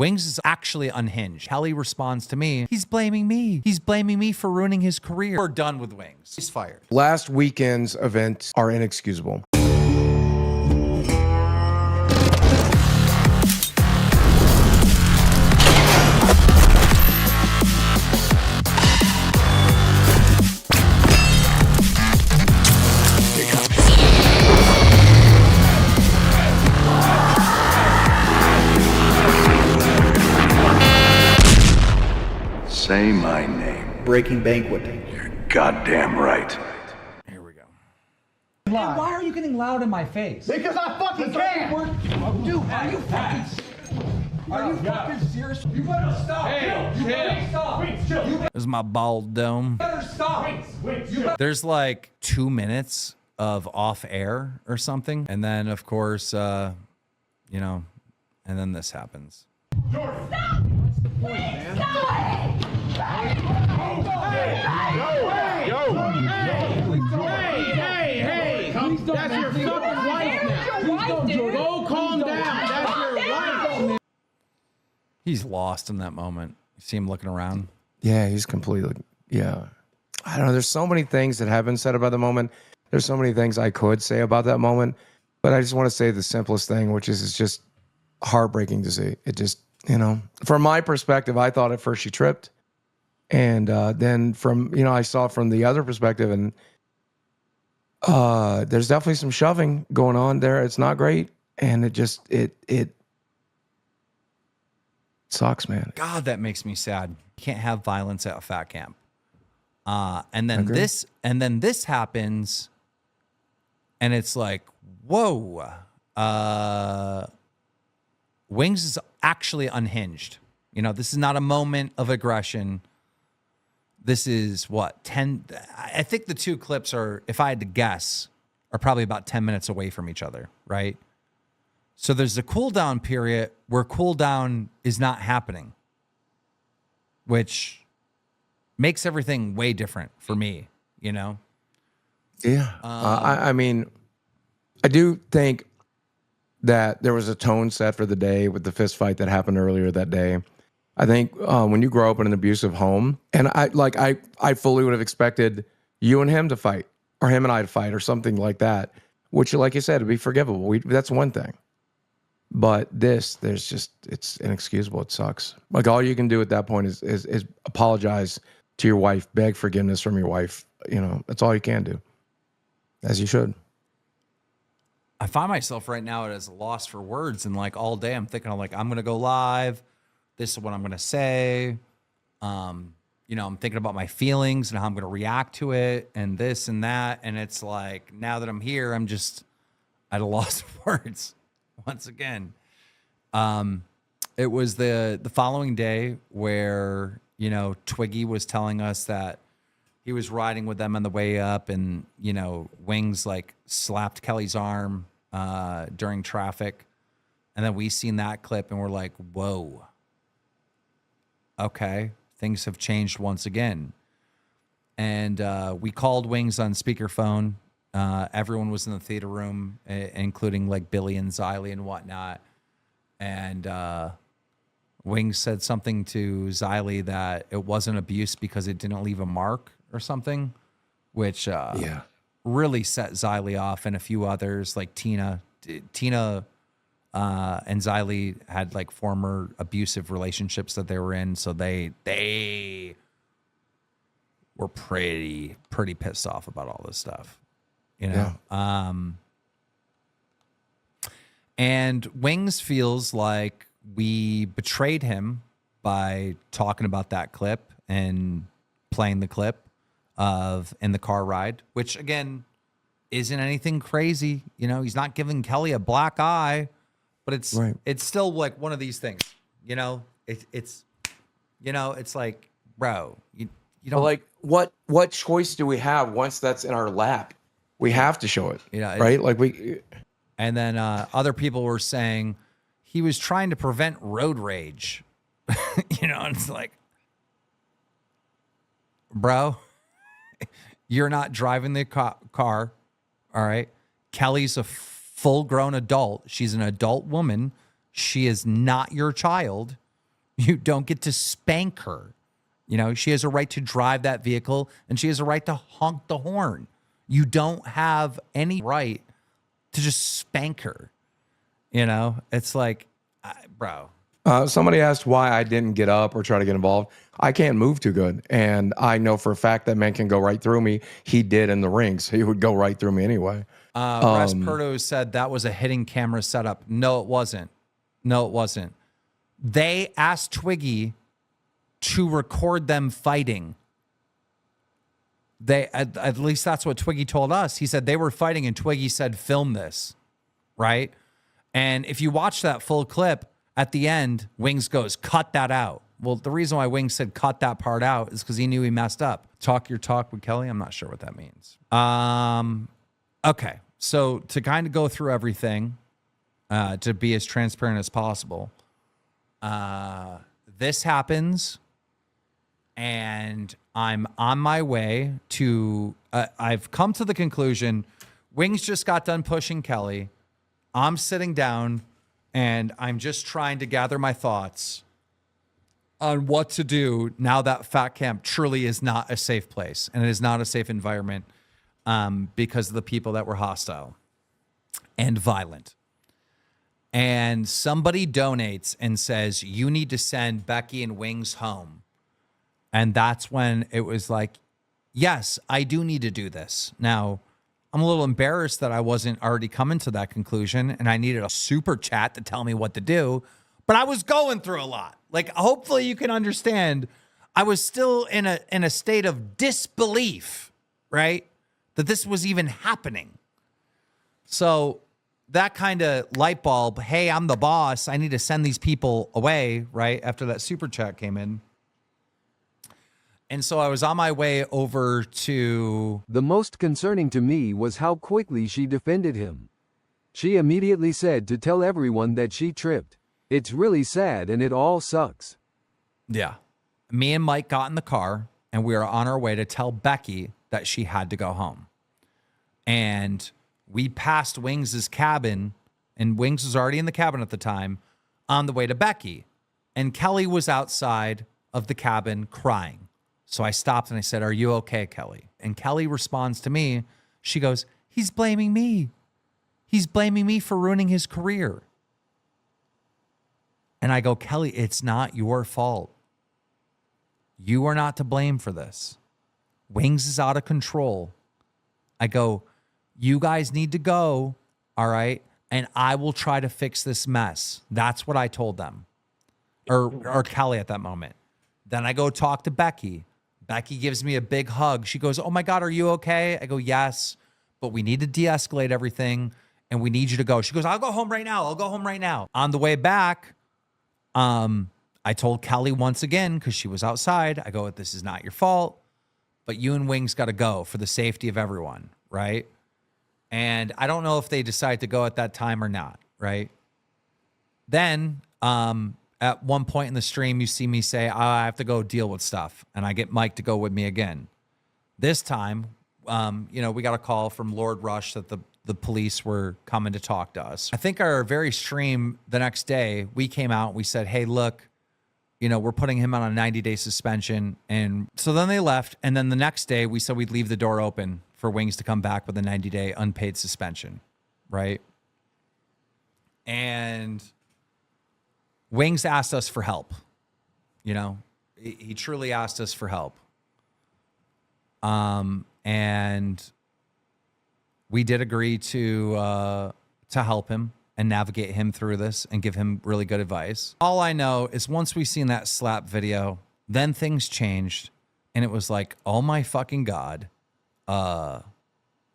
Wings is actually unhinged. Kelly responds to me, he's blaming me. He's blaming me for ruining his career. We're done with Wings. He's fired. Last weekend's events are inexcusable. Say my name. Breaking Banquet. You're goddamn right. Here we go. Hey, why are you getting loud in my face? Because I fucking can! Dude, are you fucking serious? You better stop. Hey, you better stop. Wings, chill. You This is my bald dome. better stop. Wings, chill. There's like 2 minutes of off air or something. And then, of course, and then this happens. Jordan. Stop! What's the point, man? Hey! That's your fucking wife now. Go calm down. That's your wife. He's lost in that moment. You see him looking around. Yeah, he's completely, yeah. I don't know. There's so many things that have been said about the moment. There's so many things I could say about that moment. But I just want to say the simplest thing, which is it's just heartbreaking to see. It just, from my perspective, I thought at first she tripped. And then from, I saw from the other perspective, and there's definitely some shoving going on there. It's not great. And it just, it sucks, man. God, that makes me sad. You can't have violence at a fat camp. And then Agree. this happens, and it's like, whoa. Wings is actually unhinged. This is not a moment of aggression. This is what, 10? I think the two clips are, if I had to guess, are probably about 10 minutes away from each other, right? So there's a cool down period where cool down is not happening, which makes everything way different for me, Yeah. I mean, I do think that there was a tone set for the day with the fist fight that happened earlier that day. I think when you grow up in an abusive home, and I fully would have expected you and him to fight, or him and I to fight, or something like that, which, like you said, would be forgivable. That's one thing. But it's inexcusable. It sucks. Like, all you can do at that point is apologize to your wife, beg forgiveness from your wife. That's all you can do, as you should. I find myself right now as a loss for words, and like all day I'm thinking, I'm going to go live. This is what I'm going to say. I'm thinking about my feelings and how I'm going to react to it and this and that. And it's like, now that I'm here, I'm just at a loss of words once again. It was the following day where, Twiggy was telling us that he was riding with them on the way up, and, Wings like slapped Kelly's arm during traffic. And then we seen that clip and we're like, whoa. Okay, things have changed once again. And we called Wings on speakerphone. Everyone was in the theater room, including like Billy and Xylee and whatnot. And Wings said something to Xylee that it wasn't abuse because it didn't leave a mark or something, which really set Xylee off, and a few others like Tina and Xylee had like former abusive relationships that they were in. So they were pretty pissed off about all this stuff, Yeah. And Wings feels like we betrayed him by talking about that clip and playing the clip of in the car ride, which again isn't anything crazy. He's not giving Kelly a black eye, but it's Right. It's still like one of these things. It's like, bro, you don't like what choice do we have once that's in our lap? We have to show it. Right? Like we. And then other people were saying he was trying to prevent road rage. And it's like, bro, you're not driving the car. All right. Kelly's a full-grown adult. She's an adult woman. She is not your child. You don't get to spank her. You know, she has a right to drive that vehicle and she has a right to honk the horn. You don't have any right to just spank her. You know, it's like, bro. Somebody asked why I didn't get up or try to get involved. I can't move too good. And I know for a fact that man can go right through me. He did in the rings. He would go right through me anyway. Resperto said that was a hidden camera setup. No, it wasn't. No, it wasn't. They asked Twiggy to record them fighting. They at least that's what Twiggy told us. He said they were fighting and Twiggy said, film this, right? And if you watch that full clip, at the end, Wings goes, cut that out. Well, the reason why Wings said cut that part out is because he knew he messed up. Talk your talk with Kelly. I'm not sure what that means. Okay. So to kind of go through everything, to be as transparent as possible, this happens and I'm on my way to, I've come to the conclusion, Wings just got done pushing Kelly. I'm sitting down and I'm just trying to gather my thoughts on what to do now that Fat Camp truly is not a safe place and it is not a safe environment because of the people that were hostile and violent. And somebody donates and says, you need to send Becky and Wings home. And that's when it was like, yes, I do need to do this. Now, I'm a little embarrassed that I wasn't already coming to that conclusion and I needed a super chat to tell me what to do, but I was going through a lot. Like, hopefully you can understand. I was still in a state of disbelief, right? That this was even happening. So that kind of light bulb, hey, I'm the boss. I need to send these people away, right? After that super chat came in. And so I was on my way over to... The most concerning to me was how quickly she defended him. She immediately said to tell everyone that she tripped. It's really sad and it all sucks. Yeah. Me and Mike got in the car and we were on our way to tell Becky that she had to go home. And we passed Wings' cabin and Wings was already in the cabin at the time on the way to Becky. And Kelly was outside of the cabin crying. So I stopped and I said, are you okay, Kelly? And Kelly responds to me. She goes, he's blaming me. He's blaming me for ruining his career. And I go, Kelly, it's not your fault. You are not to blame for this. Wings is out of control. I go, you guys need to go, all right? And I will try to fix this mess. That's what I told them. Or Kelly at that moment. Then I go talk to Becky. Becky gives me a big hug. She goes, oh my God, are you okay? I go, yes, but we need to de-escalate everything and we need you to go. She goes, I'll go home right now. I'll go home right now. On the way back, I told Kelly once again, because she was outside, I go, this is not your fault, but you and Wings got to go for the safety of everyone, right? And I don't know if they decide to go at that time or not, right? Then, at one point in the stream, you see me say, I have to go deal with stuff. And I get Mike to go with me again. This time, we got a call from Lord Rush that the police were coming to talk to us. I think our very stream the next day, we came out, we said, hey, look, we're putting him on a 90-day suspension. And so then they left. And then the next day, we said we'd leave the door open for Wings to come back with a 90-day unpaid suspension, right? And Wings asked us for help. He truly asked us for help. And we did agree to help him and navigate him through this and give him really good advice. All I know is once we seen that slap video, then things changed and it was like, oh my fucking God.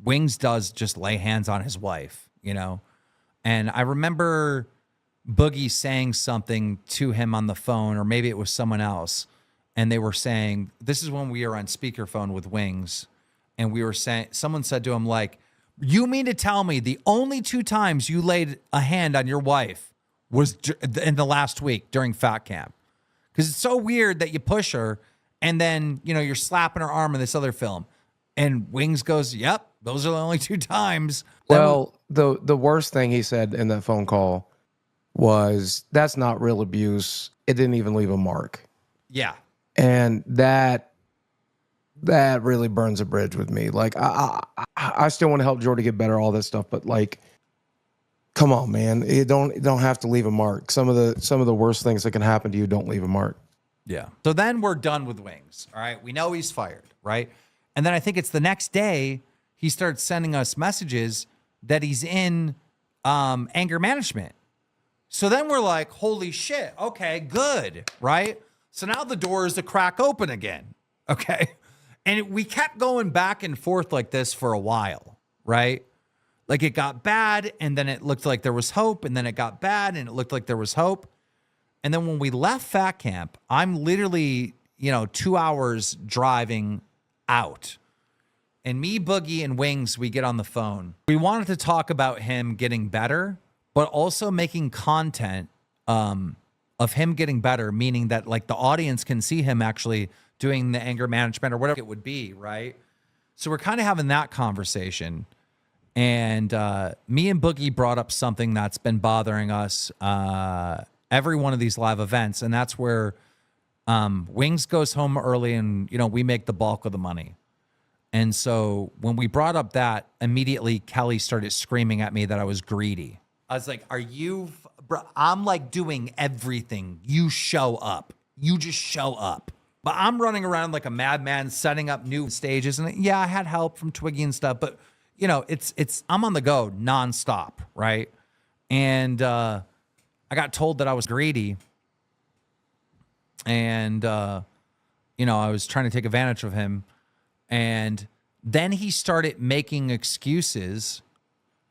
Wings does just lay hands on his wife, And I remember Boogie saying something to him on the phone, or maybe it was someone else. And they were saying, this is when we were on speakerphone with Wings. And we were saying, someone said to him, like, you mean to tell me the only 2 times you laid a hand on your wife was in the last week during Fat Camp? Because it's so weird that you push her and then, you're slapping her arm in this other film. And Wings goes, yep, those are the only 2 times. Well, the worst thing he said in that phone call was that's not real abuse. It didn't even leave a mark. Yeah. And that really burns a bridge with me. Like I still want to help Jordy get better, all this stuff, but like, come on, man. You don't have to leave a mark. Some of the worst things that can happen to you don't leave a mark. Yeah. So then we're done with Wings. All right. We know he's fired, right? And then I think it's the next day he starts sending us messages that he's in anger management. So then we're like, holy shit. Okay, good. Right. So now the door is to crack open again. Okay. And we kept going back and forth like this for a while. Right. Like it got bad and then it looked like there was hope. And then it got bad and it looked like there was hope. And then when we left Fat Camp, I'm literally, 2 hours driving out. And me, Boogie, and Wings, we get on the phone. We wanted to talk about him getting better, but also making content of him getting better, meaning that like the audience can see him actually doing the anger management or whatever it would be, right? So we're kind of having that conversation. And me and Boogie brought up something that's been bothering us every one of these live events, and that's where Wings goes home early and, we make the bulk of the money. And so when we brought up that, immediately Kelly started screaming at me that I was greedy. I was like, bro, I'm like doing everything. You show up. You just show up. But I'm running around like a madman setting up new stages. And yeah, I had help from Twiggy and stuff, but I'm on the go nonstop, right? And I got told that I was greedy. And, I was trying to take advantage of him. And then he started making excuses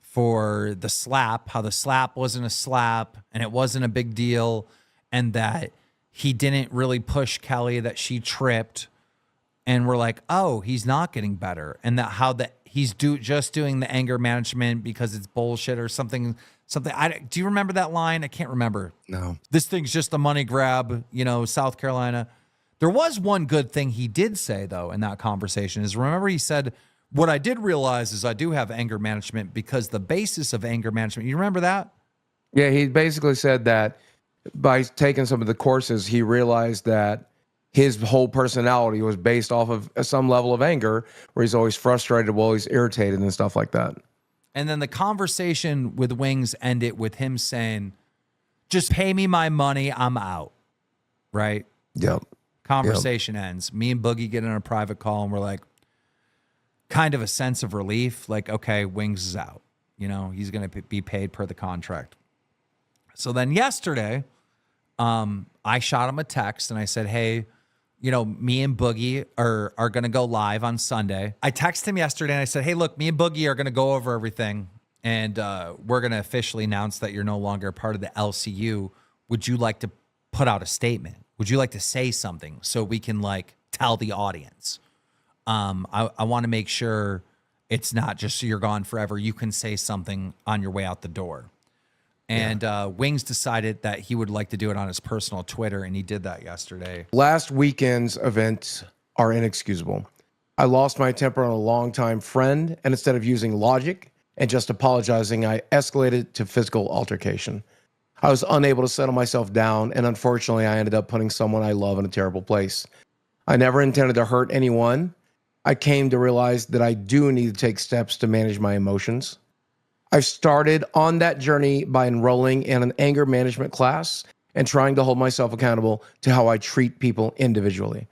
for the slap, how the slap wasn't a slap and it wasn't a big deal, and that he didn't really push Kelly, that she tripped. And we're like, oh, he's not getting better. And that he's just doing the anger management because it's bullshit or something. Do you remember that line? I can't remember. No. This thing's just a money grab, South Carolina. There was one good thing he did say, though, in that conversation is, remember, he said, what I did realize is I do have anger management because the basis of anger management, you remember that? Yeah, he basically said that by taking some of the courses, he realized that his whole personality was based off of some level of anger, where he's always frustrated, while he's irritated and stuff like that. And then the conversation with Wings ended with him saying, just pay me my money, I'm out. Right? Yep. Conversation ends. Me and Boogie get in a private call and we're like, kind of a sense of relief. Like, okay, Wings is out. He's going to be paid per the contract. So then yesterday, I shot him a text and I said, hey, me and Boogie are going to go live on Sunday. I texted him yesterday and I said, hey, look, me and Boogie are going to go over everything. And we're going to officially announce that you're no longer part of the LCU. Would you like to put out a statement? Would you like to say something so we can tell the audience? I want to make sure it's not just so you're gone forever. You can say something on your way out the door. And Wings decided that he would like to do it on his personal Twitter, and he did that yesterday. Last weekend's events are inexcusable. I lost my temper on a longtime friend, and instead of using logic and just apologizing, I escalated to physical altercation. I was unable to settle myself down, and unfortunately, I ended up putting someone I love in a terrible place. I never intended to hurt anyone. I came to realize that I do need to take steps to manage my emotions. I started on that journey by enrolling in an anger management class and trying to hold myself accountable to how I treat people individually.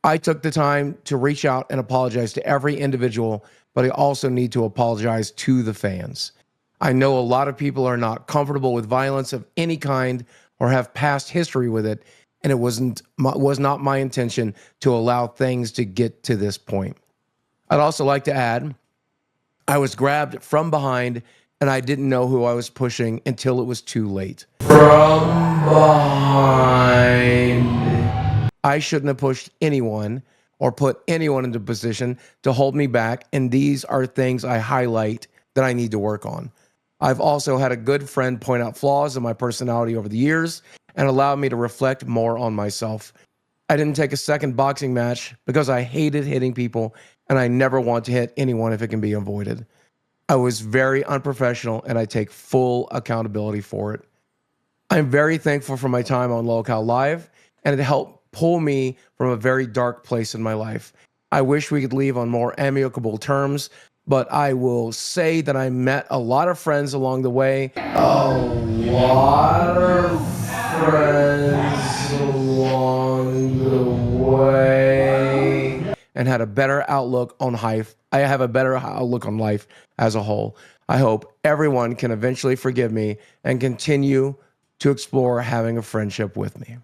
I took the time to reach out and apologize to every individual, but I also need to apologize to the fans. I know a lot of people are not comfortable with violence of any kind or have past history with it, and it was not my intention to allow things to get to this point. I'd also like to add, I was grabbed from behind, and I didn't know who I was pushing until it was too late. From behind. I shouldn't have pushed anyone or put anyone into a position to hold me back, and these are things I highlight that I need to work on. I've also had a good friend point out flaws in my personality over the years and allowed me to reflect more on myself. I didn't take a second boxing match because I hated hitting people, and I never want to hit anyone if it can be avoided. I was very unprofessional, and I take full accountability for it. I'm very thankful for my time on Lolcow Live, and it helped pull me from a very dark place in my life. I wish we could leave on more amicable terms, but I will say that I met a lot of friends along the way. A lot of friends along the way. And had a better outlook on life. I have a better outlook on life as a whole. I hope everyone can eventually forgive me and continue to explore having a friendship with me.